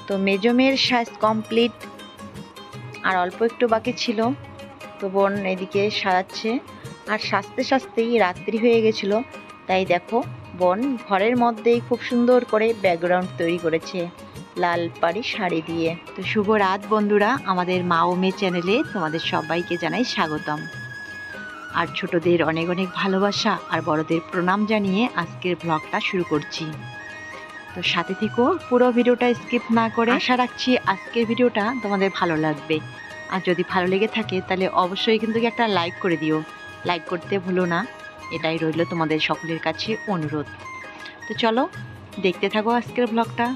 তো মেজো মেয়ের সাজ কমপ্লিট, আর অল্প একটু বাকি ছিল। তো বোন এদিকে সাজাচ্ছে, আর সাজতে সাজতেই রাত্রি হয়ে গেছিল। তাই দেখো বোন ঘরের মধ্যেই খুব সুন্দর করে ব্যাকগ্রাউন্ড তৈরি করেছে লাল পাড়ি শাড়ি দিয়ে। তো শুভ রাত বন্ধুরা, আমাদের মা ও মেয়ে চ্যানেলে তোমাদের সবাইকে জানাই স্বাগতম। আর ছোটদের অনেক অনেক ভালোবাসা আর বড়দের প্রণাম জানিয়ে আজকের ব্লগটা শুরু করছি। তো সাথে থেকো, পুরো ভিডিওটা স্কিপ না করে। আশা রাখছি আজকের ভিডিওটা তোমাদের ভালো লাগবে। আর যদি ভালো লেগে থাকে তাহলে অবশ্যই কিন্তু একটা লাইক করে দিও, লাইক করতে ভুলো না, এটাই রইল তোমাদের সকলের কাছে অনুরোধ। তো চলো দেখতে থাকো আজকের ব্লগটা।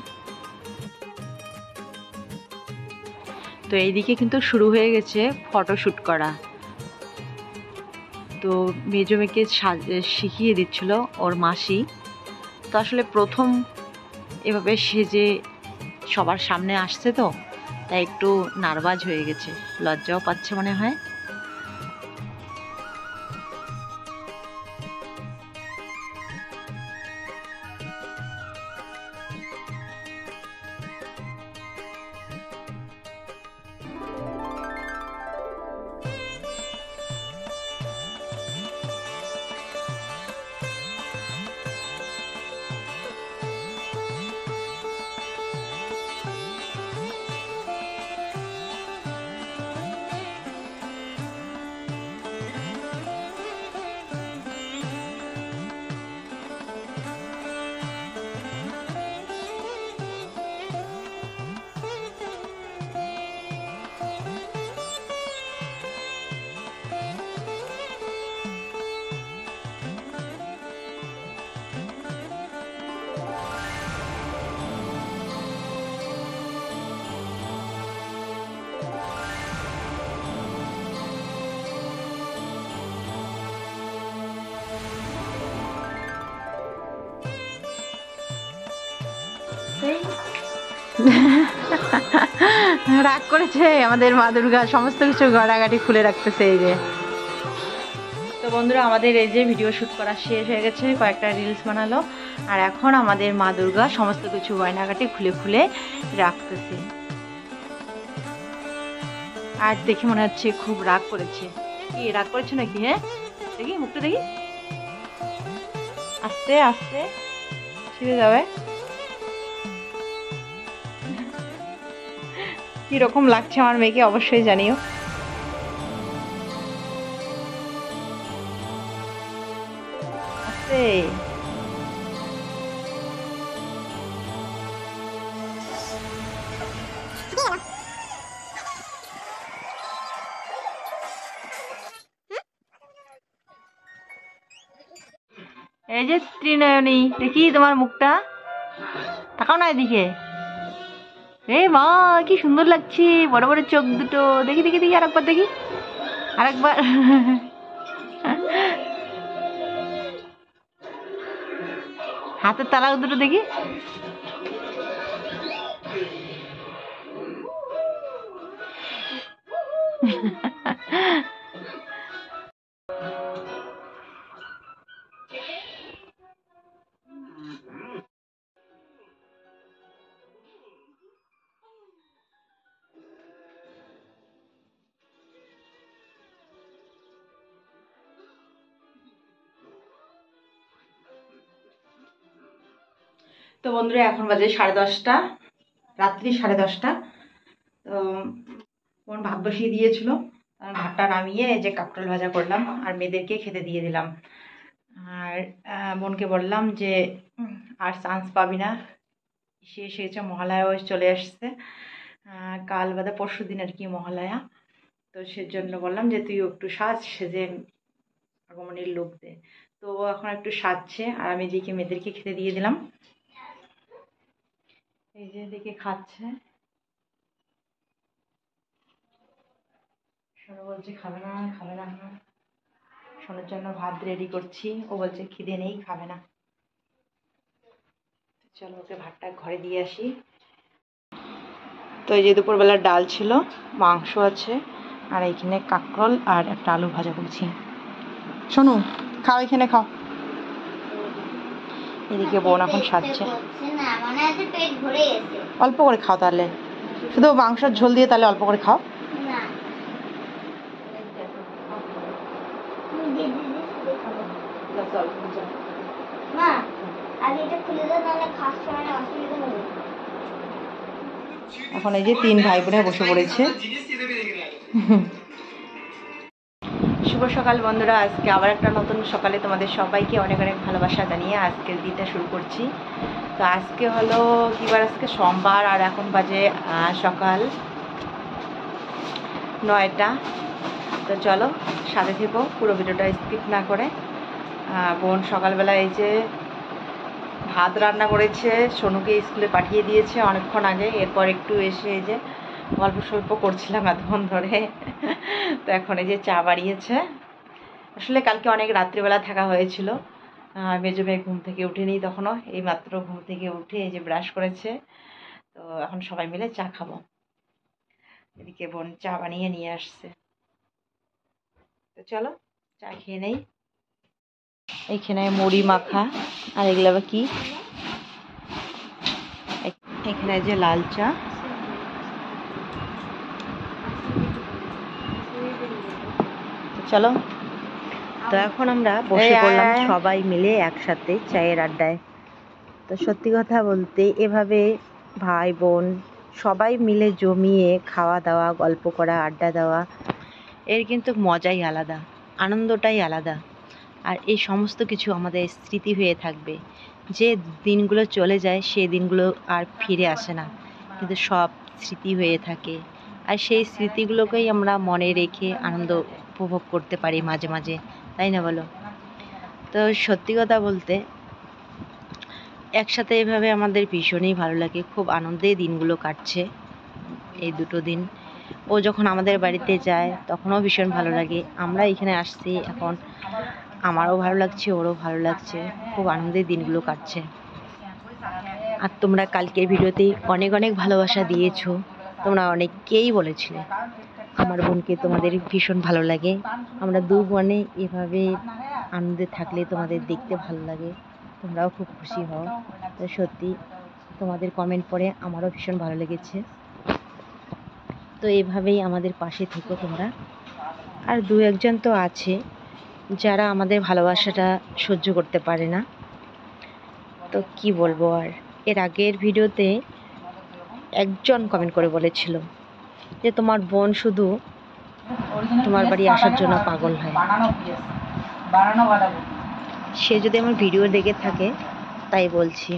তো এইদিকে কিন্তু শুরু হয়ে গেছে ফটোশ্যুট করা। তো মেজো মেয়েকে শিখিয়ে দিচ্ছিল ওর মাসি। তো আসলে প্রথম এভাবে সেজে সবার সামনে আসছে, তো তাই একটু নার্ভাস হয়ে গেছে, লজ্জাও পাচ্ছে মনে হয়। রাগ করেছে আমাদের মা দুর্গা, সমস্ত কিছু গড়াগাড়ি খুলে রাখতেছে। এই যে তো বন্ধুরা, আমাদের এই যে ভিডিও শ্যুট করা শেষ হয়ে গেছে, কয়েকটা রিলস বানালো, আর এখন আমাদের মা দুর্গা সমস্ত কিছু গয়নাগাটি খুলে খুলে রাখতেছে। আর দেখে মনে হচ্ছে খুব রাগ করেছে। কি রাগ করেছে নাকি? হ্যাঁ, দেখি মুখটা দেখি, আস্তে আস্তে ছিঁড়ে যাবে। কিরকম লাগছে আমার মেয়েকে অবশ্যই জানিও। আস্তে এই যে ত্রিনয়নী, দেখি তোমার মুখটা, তাকাও না এদিকে। এই মা, কি সুন্দর লাগছে, বড় বড় চোখ দুটো। দেখি দেখি দেখি, আরেকবার দেখি, আরেকবার। হাতের তালা দুটো দেখি। তো বন্ধুরা, এখন বাজে 10:30, রাত্রি 10:30। তো বোন ভাত বসিয়ে দিয়েছিল, ভাতটা নামিয়ে যে কাঁকরোল ভাজা করলাম আর মেয়েদেরকে খেতে দিয়ে দিলাম। আর বোনকে বললাম যে আর চান্স পাবি না, শেষ হয়েছে, মহালয়াও চলে আসছে, কাল বাদে পরশু দিন আর কি মহালয়া। তো সেজন্য বললাম যে তুই একটু সাজ, সেজে আগমনীর লোক দে। তো ও এখন একটু সাজছে, আর আমি এদিকে মেয়েদেরকে খেতে দিয়ে দিলাম। এই যে এদিকে খাচ্ছে, সোনু বলছে খাবে না খাবে না। সোনুর জন্য ভাত রেডি করছি, ও বলছে খিদে নেই, খাবে না। চলো ওকে ভাতটা ঘরে দিয়ে আসি। তো এই যে দুপুরবেলার ডাল ছিল, মাংস আছে, আর এইখানে কাঁকরোল আর একটা আলু ভাজা করছি। সোনু খাও, এখানে খাও। এদিকে বোন এখন সাজছে। অল্প করে খাও তাহলে, শুধু মাংসের ঝোল দিয়ে তাহলে অল্প করে খাও। এখন এই যে 3 ভাই বোনে বসে পড়েছে। শুভ সকাল বন্ধুরা, আজকে আবার একটা নতুন সকালে তোমাদের সবাইকে অনেক অনেক ভালোবাসা জানিয়ে আজকের দিনটা শুরু করছি। তো আজকে হলো কি বার, আজকে সোমবার, আর এখন বাজে সকাল 9টা। তো চলো সাথে থেকো, পুরো ভিডিওটা স্কিপ না করে। বোন সকালবেলা এই যে ভাত রান্না করেছে, সোনুকে স্কুলে পাঠিয়ে দিয়েছে অনেকক্ষণ আগে। এরপর একটু এসে এই যে গল্প স্বল্প করছিলাম এতক্ষণ ধরে। তো এখন এই যে চা বাড়িয়েছে। আসলে কালকে অনেক রাত্রিবেলা থাকা হয়েছিল, মেজো মেয়ে ঘুম থেকে উঠেনি তখনও, এই মাত্র ঘুম থেকে উঠে এই যে ব্রাশ করেছে। তো এখন সবাই মিলে চা খাবো। এদিকে বোন চা বানিয়ে নিয়ে আসছে। তো চলো চা খেয়ে নেই। এইখানে মুড়ি মাখা, আর এগুলো আবার কি, এখানে যে লাল চা। চলো, তো এখন আমরা বসে পড়লাম সবাই মিলে একসাথে চায়ের আড্ডায়। তো সত্যি কথা বলতে এভাবে ভাই বোন সবাই মিলে জমিয়ে খাওয়া দাওয়া, গল্প করা, আড্ডা দেওয়া, এর কিন্তু মজাই আলাদা, আনন্দটাই আলাদা। আর এই সমস্ত কিছু আমাদের স্মৃতি হয়ে থাকবে। যে দিনগুলো চলে যায় সেই দিনগুলো আর ফিরে আসে না, কিন্তু সব স্মৃতি হয়ে থাকে। আর সেই স্মৃতিগুলোকেই আমরা মনে রেখে আনন্দ উপভোগ করতে পারি মাঝে মাঝে, তাই না বলো? তো সত্যি কথা বলতে একসাথে এভাবে আমাদের ভীষণই ভালো লাগে, খুব আনন্দে দিনগুলো কাটছে এই 2 দিন। ও যখন আমাদের বাড়িতে যায় তখনও ভীষণ ভালো লাগে। আমরা এখানে আসছি এখন, আমারও ভালো লাগছে, ওরও ভালো লাগছে, খুব আনন্দের দিনগুলো কাটছে। আর তোমরা কালকের ভিডিওতে অনেক অনেক ভালোবাসা দিয়েছো। তোমরা অনেককেই বলেছিলে আমার বোনকে তোমাদের ভীষণ ভালো লাগে। আমরা 2 বোনে এভাবে আনন্দে থাকলে তোমাদের দেখতে ভালো লাগে, তোমরাও খুব খুশি হও। তো সত্যি তোমাদের কমেন্ট পড়ে আমারও ভীষণ ভালো লেগেছে। তো এভাবেই আমাদের পাশে থেকো তোমরা। আর 2-1 জন তো আছে যারা আমাদের ভালোবাসাটা সহ্য করতে পারে না। তো কি বলবো আর, এর আগের ভিডিওতে একজন কমেন্ট করে বলেছিল যে তোমার বোন শুধু তোমার বাড়ি আসার জন্য পাগল হয়। সে যদি আমার ভিডিও দেখে থাকে তাই বলছি।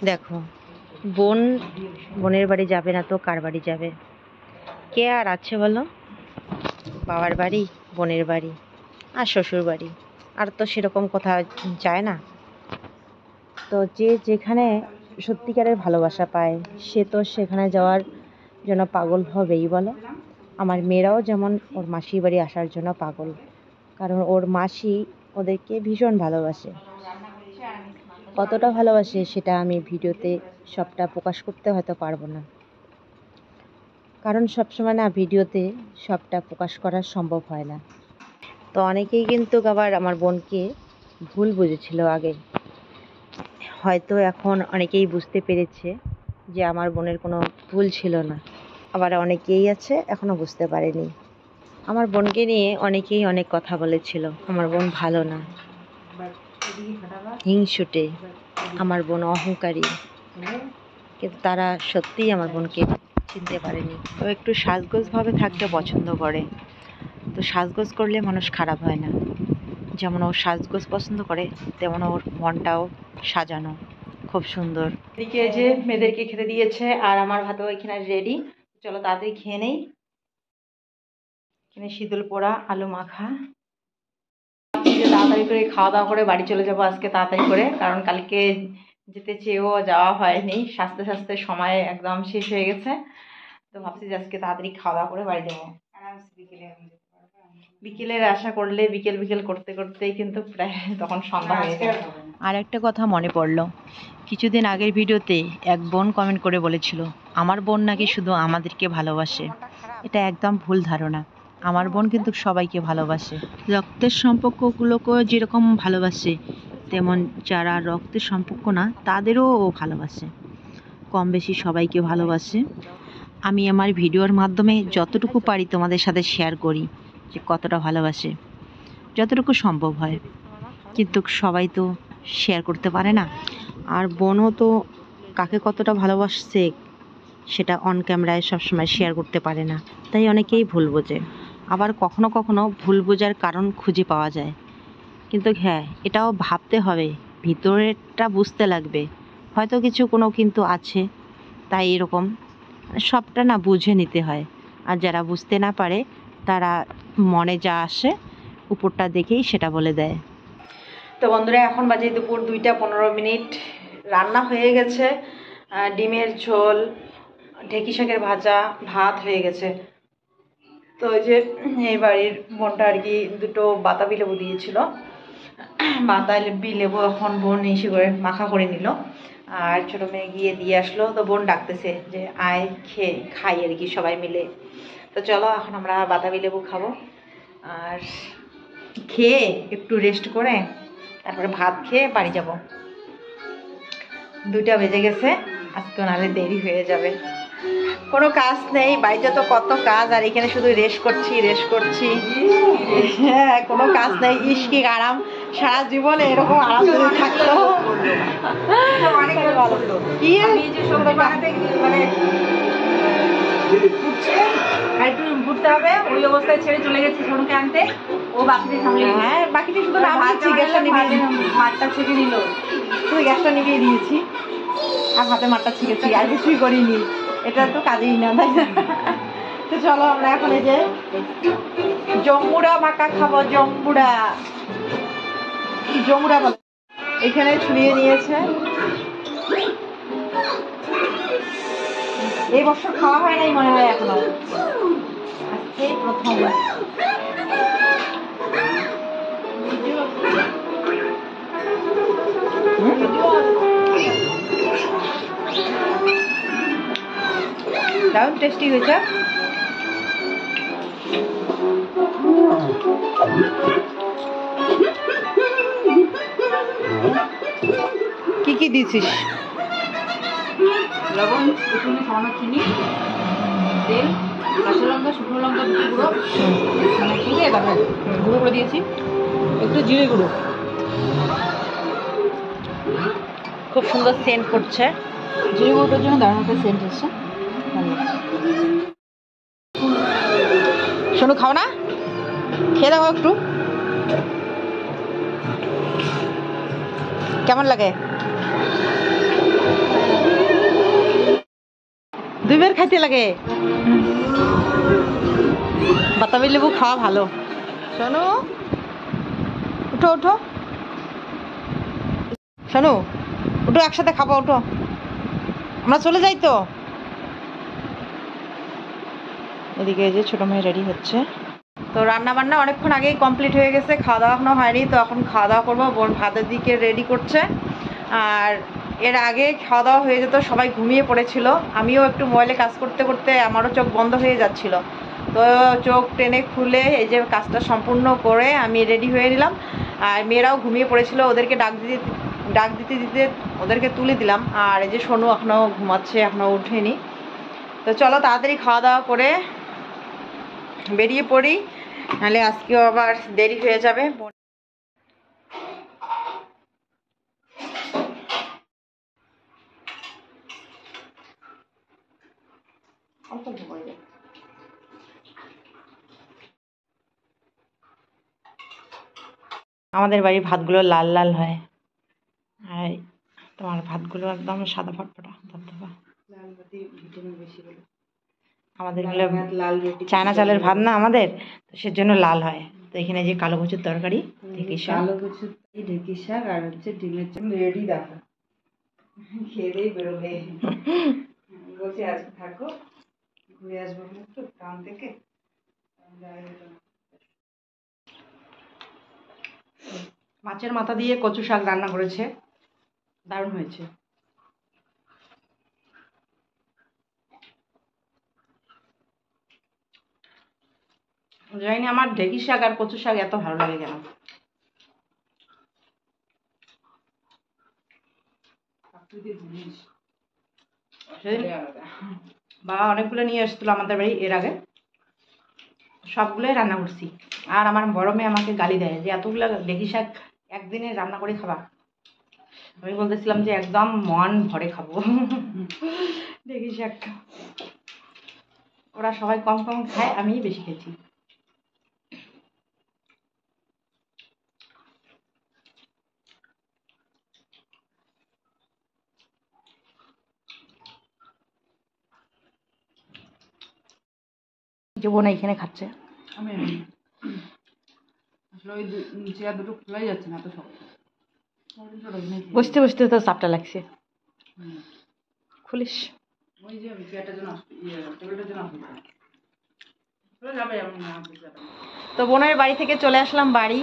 দেখো, বোনের বাড়ি যাবে না তো কার বাড়ি যাবে? কে আর আছে বলো? বাবার বাড়ি, বোনের বাড়ি আর শ্বশুর বাড়ি, আর তো সেরকম কোথাও যায় না। তো যে যেখানে সত্যিকারের ভালোবাসা পায় সে তো সেখানে যাওয়ার জন্য পাগল হবেই বলো। আমার মেয়েরাও যেমন ওর মাসির বাড়ি আসার জন্য পাগল, কারণ ওর মাসি ওদেরকে ভীষণ ভালোবাসে। কতটা ভালোবাসে সেটা আমি ভিডিওতে সবটা প্রকাশ করতে হয়তো পারবো না, কারণ সবসময় না ভিডিওতে সবটা প্রকাশ করা সম্ভব হয় না। তো অনেকেই কিন্তু আবার আমার বোনকে ভুল বুঝেছিল আগে, হয়তো এখন অনেকেই বুঝতে পেরেছে যে আমার বোনের কোনো ভুল ছিল না। আবার অনেকেই আছে এখনও বুঝতে পারেনি। আমার বোনকে নিয়ে অনেকেই অনেক কথা বলেছিল, আমার বোন ভালো না, হিংসুটে, আমার বোন অহংকারী। কিন্তু তারা সত্যিই আমার বোনকে চিনতে পারেনি। ও একটু সাজগোজভাবে থাকতে পছন্দ করে। তো সাজগোজ করলে মানুষ খারাপ হয় না। যেমন ও সাজগোজ পছন্দ করে, তেমন ওর মনটাও সাজানো, খুব সুন্দর। এদিকে যে মেয়েদেরকে খেতে দিয়েছে আর আমার ভাতও এখানে রেডি। চলো তাড়াতাড়ি খেয়ে নেই। এখানে শীতল পোড়া, আলু মাখা। তাড়াতাড়ি করে খাওয়া দাওয়া করে বাড়ি চলে যাবো আজকে তাড়াতাড়ি করে, কারণ কালকে যেতে চেয়েও যাওয়া হয়নি, সাজতে সাজতে সময় একদম শেষ হয়ে গেছে। তো ভাবছি যে আজকে তাড়াতাড়ি খাওয়া দাওয়া করে বাড়ি যাবো। বিকেলের আশা করলে বিকেল বিকেল করতে করতেই কিন্তু প্রায় তখন সন্ধ্যা হয়ে যায়। আর একটা কথা মনে পড়লো, কিছুদিন আগের ভিডিওতে এক বোন কমেন্ট করে বলেছিল আমার বোন নাকি শুধু আমাদেরকে ভালোবাসে। এটা একদম ভুল ধারণা। আমার বোন কিন্তু সবাইকে ভালোবাসে, রক্তের সম্পর্কগুলোকেও যেরকম ভালোবাসে তেমন যারা রক্তের সম্পর্ক না তাদেরও ও ভালোবাসে। কম বেশি সবাইকে ভালোবাসে। আমি আমার ভিডিওর মাধ্যমে যতটুকু পারি তোমাদের সাথে শেয়ার করি যে কতটা ভালোবাসে, যতটুকু সম্ভব হয়। কিন্তু সবাই তো শেয়ার করতে পারে না। আর বোনও তো কাকে কতটা ভালোবাসছে সেটা অন ক্যামেরায় সবসময় শেয়ার করতে পারে না, তাই অনেকেই ভুল বোঝে। আবার কখনো কখনো ভুল বোঝার কারণ খুঁজে পাওয়া যায়। কিন্তু হ্যাঁ, এটাও ভাবতে হবে, ভিতরেরটা বুঝতে লাগবে, হয়তো কিছু কোনো কিন্তু আছে, তাই এরকম সবটা না বুঝে নিতে হয়। আর যারা বুঝতে না পারে তারা মনে যা আসে উপরটা দেখেই সেটা বলে দেয়। তো বন্ধুরা, এখন বাজে দুপুর 2টা 15 মিনিট। রান্না হয়ে গেছে, ডিমের ঝোল, ঢেঁকি শাকের ভাজা, ভাত হয়ে গেছে। তো ওই যে এই বাড়ির বোনটা আর কি দুটো বাতাবি লেবু দিয়েছিল, বাতাবি লেবু এখন বোন এসে করে মাখা করে নিল। আর ছোটো মেয়ে গিয়ে দিয়ে আসলো, তো বোন ডাকতেছে যে আয় খেয়ে খাই আর কি সবাই মিলে। তো চলো এখন আমরা বাতাবি লেবু খাবো, আর খেয়ে একটু রেস্ট করে তারপরে ভাত খেয়ে বাড়ি যাব। 2টা বেজে গেছে, আজকে নাহলে দেরি হয়ে যাবে। কোনো কাজ নেই, বাড়িতে তো কত কাজ, আর এখানে শুধু রেস্ট করছি। হ্যাঁ, কোনো কাজ নেই, ইস কি আরাম, সারা জীবনে এরকম আরাম করে থাকতো। কি মানে একটু ঘুরতে হবে, ওই অবস্থায় ছেড়ে চলে গেছে সোনুকে আনতে, ও বাকিতে সামনে। হ্যাঁ, বাকিতে শুধু গ্যাসটা নিভিয়ে মাঠটা ছেঁকে নিল, শুধু গ্যাসটা নিভিয়ে দিয়েছি আর হাতে মাঠটা ছেঁকেছি, আর কিছুই করিনি। এটা তো কাজেই না, তাই না? তো চলো আমরা এখন এই যে জম্বুরা মাখা খাবো। জম্বুরা বলে এখানে ছড়িয়ে নিয়েছে। এই বছর খাওয়া হয় নাই মনে হয় এখনো, আজকেই প্রথম। দারুণ টেস্টি হয়েছে। কি কি দিয়েছিস? লবণ, একটু সামান্য চিনি, তেল, কাঁচা লঙ্কা, শুকনো লঙ্কা গুঁড়ো, মানে কুড়ে তারপরে গুঁড়ো করে দিয়েছি, একটু জিরে গুঁড়ো। খুব সুন্দর সেন্ট করছে, জিরে গুঁড়োটার জন্য দারুণ একটা সেন্ট এসছে। শোনো, খাও না, খেয়ে দেখো একটু কেমন লাগে। 2 বার খাইতে লাগে। বাতাবি লেবু খাওয়া ভালো। শোনো, উঠো উঠো, শোনো উঠো, একসাথে খাবো, উঠো, আমরা চলে যাই। তো এদিকে এই যে ছোটো মেয়ে রেডি হচ্ছে। তো রান্না বান্না অনেকক্ষণ আগেই কমপ্লিট হয়ে গেছে, খাওয়া দাওয়া এখনো হয়নি। তো এখন খাওয়া দাওয়া করবো, বোন ভাতের দিকে রেডি করছে। আর এর আগে খাওয়া দাওয়া হয়ে যেত, সবাই ঘুমিয়ে পড়েছিল, আমিও একটু মোবাইলে কাজ করতে করতে আমারও চোখ বন্ধ হয়ে যাচ্ছিল। তো চোখ টেনে খুলে এই যে কাজটা সম্পূর্ণ করে আমি রেডি হয়ে নিলাম। আর মেয়েরাও ঘুমিয়ে পড়েছিল, ওদেরকে ডাক দিতে দিতে ওদেরকে তুলে দিলাম। আর এই যে সোনু এখনও ঘুমাচ্ছে, এখনও ওঠেনি। তো চলো তাড়াতাড়ি খাওয়া দাওয়া করে বেরিয়ে পড়ি, নাহলে আজকেও আবার দেরি হয়ে যাবে। আমাদের বাড়ির ভাতগুলো লাল লাল হয়, আর তোমার ভাতগুলো একদম সাদা ফটফটা ধবধবা। আমাদের চায়না চালের ভাত না আমাদের, তো সেজন্য লাল হয়। তো এখানে যে কালো কচুর তরকারি, কালো কচুর ঢেঁকি শাক আর হচ্ছে ডিমের চাল রেডি। দেখো খেয়ে দিয়ে বেরোবে, বলছি আজকে থাকো, ঘুরে আসবো একটু টাউন থেকে। মাছের মাথা দিয়ে কচু শাক রান্না করেছে, দারুণ হয়েছে। জানি না আমার ঢেঁকি শাক আর কচু শাক এত ভালো লাগে কেন। সেদিন বাবা অনেকগুলো নিয়ে এসেছিলো আমাদের বাড়ি এর আগে, সবগুলোই রান্না করছি। আর আমার বড় মেয়ে আমাকে গালি দেয় যে এতগুলো ঢেঁকি শাক একদিনে রান্না করে খাবা। আমি বলতেছিলাম যে একদম মন ভরে খাবো ঢেঁকি শাকটা। ওরা সবাই কম কম খায়, আমি বেশি খেয়েছি। যে বোন এইখানে খাচ্ছে, আমি আসলে ওই চেয়ার দুটো খোলাই যাচ্ছে না, এত শক্ত। বসতে বসতে তো চাপটা লাগছে। খুলিস। ওই যে চেয়ারটার জন্য টেবিলটার জন্য চলে যাবে এমন না। তো বোনের বাড়ি থেকে চলে আসলাম বাড়ি।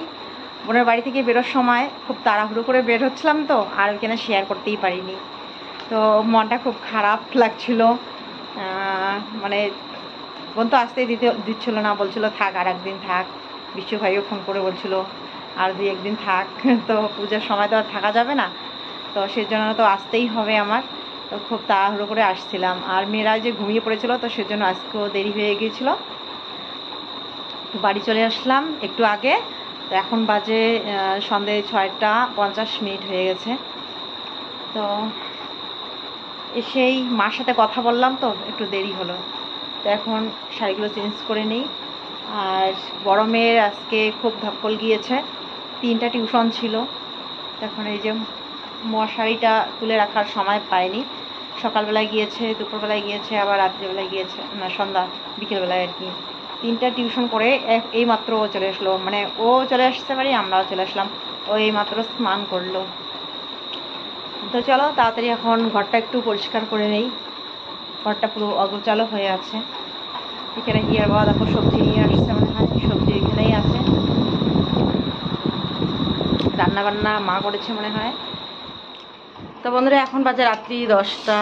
বোনের বাড়ি থেকে বেরোর সময় খুব তাড়াহুড়ো করে বের হচ্ছিলাম তো, আর ওইখানে শেয়ার করতেই পারিনি। তো মনটা খুব খারাপ লাগছিল। মানে বোন তো আসতেই দিচ্ছিল না, বলছিল থাক আর একদিন থাক। বিশ্ব ভাইও ফোন করে বলছিল আর 2-1 দিন থাক, তো পূজার সময় তো আর থাকা যাবে না, তো সেজন্য তো আসতেই হবে আমার। তো খুব তাড়াহুড়ো করে আসছিলাম, আর মেয়েরা যে ঘুমিয়ে পড়েছিল, তো সেজন্য আজকেও দেরি হয়ে গিয়েছিল। তো বাড়ি চলে আসলাম একটু আগে। তো এখন বাজে সন্ধ্যে 6:50 হয়ে গেছে। তো এসেই মার সাথে কথা বললাম, তো একটু দেরি হলো। তো এখন শাড়িগুলো চেঞ্জ করে নিই। আর বড় মেয়ের আজকে খুব ধকল গিয়েছে, 3টা টিউশন ছিল। এখন এই যে মশারিটা তুলে রাখার সময় পায়নি। সকালবেলায় গিয়েছে, দুপুরবেলায় গিয়েছে, আবার রাত্রিবেলায় গিয়েছে, না সন্ধ্যা বিকেলবেলায় আর কি। 3টা টিউশন করে এইমাত্র ও চলে আসলো, মানে ও চলে আসতে পারি, আমরাও চলে আসলাম। ও এইমাত্র স্নান করলো। তো চলো তাড়াতাড়ি এখন ঘরটা একটু পরিষ্কার করে নেই। ঘরটা পুরো অগোছালো হয়ে আছে। এখানে হিয়ার বাবা দেখো সবজি নিয়ে আসছে, মনে হয় সবজি এখানেই আছে। রান্না বান্না মা করেছে মনে হয়। তো বন্ধুরা এখন বাজে রাত্রি 10টা,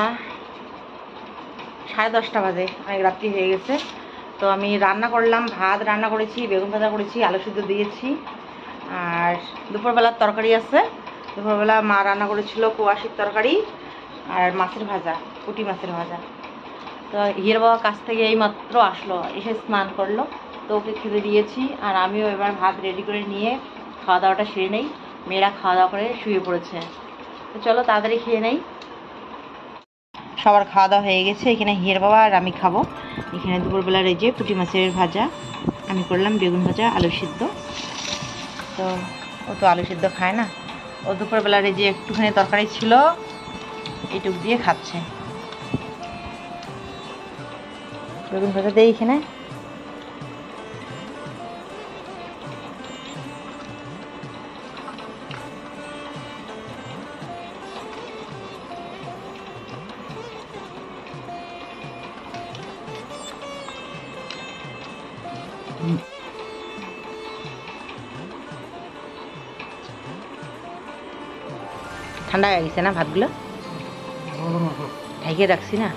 10:30 বাজে, অনেক রাত্রি হয়ে গেছে। তো আমি রান্না করলাম, ভাত রান্না করেছি, বেগুন ভাজা করেছি, আলু সিদ্ধ দিয়েছি। আর দুপুরবেলার তরকারি আছে। দুপুরবেলা মা রান্না করেছিল কুয়াশির তরকারি আর মাছের ভাজা, পুঁটি মাছের ভাজা। তো হিয়ার বাবা কাছ থেকে এই মাত্র আসলো, এসে স্নান করলো, তো ওকে খেতে দিয়েছি। আর আমিও এবার ভাত রেডি করে নিয়ে খাওয়া দাওয়াটা সেরে নেই। মেয়েরা খাওয়া দাওয়া করে শুয়ে পড়েছে। তো চলো তাড়াতাড়ি খেয়ে নেই। সবার খাওয়া দাওয়া হয়ে গেছে। এখানে হিয়ার বাবা আর আমি খাবো। এখানে দুপুরবেলার এই যে পুঁটি মাছের ভাজা, আমি করলাম বেগুন ভাজা, আলু সিদ্ধ। তো ও তো আলু সিদ্ধ খায় না, ও দুপুরবেলার এই যে একটুখানি তরকারি ছিল এইটুক দিয়ে খাচ্ছে। বেগুন ভাজা দেই এখানে। ঠান্ডা হয়ে গেছে না ভাতগুলো, ঢেকে রাখছি না।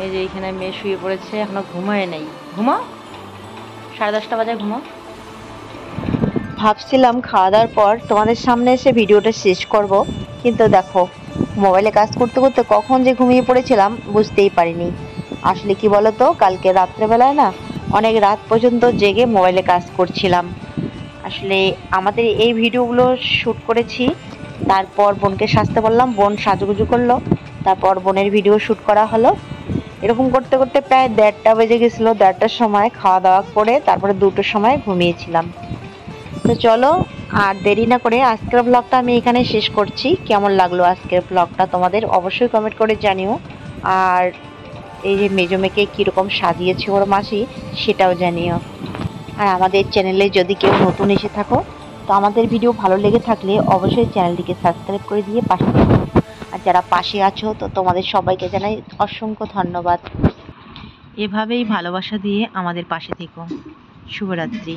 এই যে এইখানে মেয়ে শুয়ে পড়েছে, এখনো ঘুমায় নেই। ঘুমাও, 10:30 বাজে ঘুমাও। ভাবছিলাম খাওয়া দাওয়ার পর তোমাদের সামনে এসে ভিডিওটা শেষ করব, কিন্তু দেখো মোবাইলে কাজ করতে করতে কখন যে ঘুমিয়ে পড়েছিলাম বুঝতেই পারিনি। আসলে কি বলতো, কালকে রাত্রেবেলায় না অনেক রাত পর্যন্ত জেগে মোবাইলে কাজ করছিলাম। আসলে আমাদের এই ভিডিওগুলো শ্যুট করেছি, তারপর বোনকে সাজতে বললাম, বোন সাজুগুজু করলো, তারপর বোনের ভিডিও শ্যুট করা হলো। এরকম করতে করতে প্রায় 1:30 বেজে গেছিলো। 1:30টার সময় খাওয়া দাওয়া করে তারপরে 2টোর সময় ঘুমিয়েছিলাম। তো চলো আর দেরি না করে আজকের ব্লগটা আমি এখানে শেষ করছি। কেমন লাগলো আজকের ব্লগটা তোমাদের অবশ্যই কমেন্ট করে জানিও। আর এই যে মেজো মেয়েকে কীরকম সাজিয়েছে ওর মাসি, সেটাও জানিও। আর আমাদের চ্যানেলে যদি কেউ নতুন এসে থাকো, তো আমাদের ভিডিও ভালো লেগে থাকলে অবশ্যই চ্যানেলটিকে সাবস্ক্রাইব করে দিয়ে পাশে থাকো। আর যারা পাশে আছো, তো তোমাদের সবাইকে জানাই অসংখ্য ধন্যবাদ। এভাবেই ভালোবাসা দিয়ে আমাদের পাশে থেকো। শুভরাত্রি।